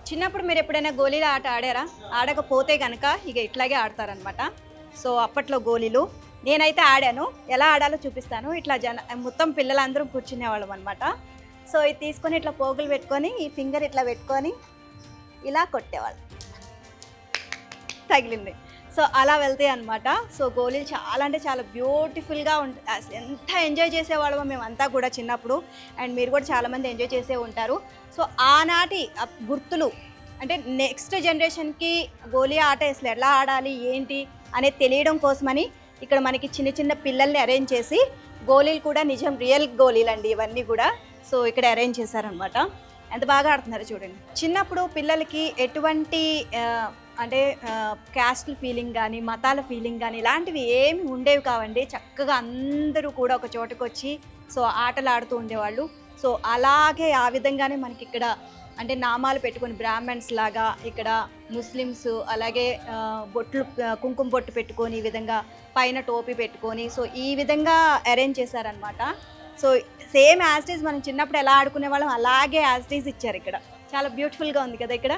చిన్నప్పుడు మీరు ఎప్పుడైనా గోళీల ఆట ఆడారా? ఆడకపోతే కనుక ఇక ఇట్లాగే ఆడతారనమాట. సో అప్పట్లో గోళీలు నేనైతే ఆడాను. ఎలా ఆడాలో చూపిస్తాను. ఇట్లా మొత్తం పిల్లలందరూ కూర్చునేవాళ్ళం అనమాట. సో ఇది తీసుకొని ఇట్లా పోగులు పెట్టుకొని ఈ ఫింగర్ ఇట్లా పెట్టుకొని ఇలా కొట్టేవాళ్ళు. తగిలింది. సో అలా వెళ్తాయి అనమాట. సో గోళీలు చాలా అంటే చాలా బ్యూటిఫుల్గా అసలు ఎంత ఎంజాయ్ చేసేవాళ్ళమో మేమంతా కూడా చిన్నప్పుడు. అండ్ మీరు కూడా చాలామంది ఎంజాయ్ చేసే ఉంటారు. సో ఆనాటి గుర్తులు అంటే నెక్స్ట్ జనరేషన్కి గోళీ ఆట అసలు ఎలా ఆడాలి ఏంటి అనేది తెలియడం కోసమని ఇక్కడ మనకి చిన్న చిన్న పిల్లల్ని అరేంజ్ చేసి గోళీలు కూడా నిజం రియల్ గోళీలు అండి ఇవన్నీ కూడా. సో ఇక్కడ అరేంజ్ చేశారనమాట. ఎంత బాగా ఆడుతున్నారు చూడండి. చిన్నప్పుడు పిల్లలకి ఎటువంటి అంటే క్యాస్ట్ ఫీలింగ్ కానీ మతాల ఫీలింగ్ కానీ ఇలాంటివి ఏమి ఉండేవి కావండి. చక్కగా అందరూ కూడా ఒక చోటకు వచ్చి సో ఆటలు ఆడుతూ ఉండేవాళ్ళు. సో అలాగే ఆ విధంగానే మనకి ఇక్కడ అంటే నామాలు పెట్టుకొని బ్రాహ్మణ్స్ లాగా, ఇక్కడ ముస్లిమ్స్ అలాగే బొట్లు కుంకుమ బొట్టు పెట్టుకొని ఈ విధంగా పైన టోపీ పెట్టుకొని సో ఈ విధంగా అరేంజ్ చేశారనమాట. So same as it is మనం చిన్నప్పుడు ఎలా ఆడుకునే వాళ్ళం అలాగే యాజ్ ఇట్ ఈజ్ ఇచ్చారు ఇక్కడ. చాలా బ్యూటిఫుల్గా ఉంది కదా ఇక్కడ.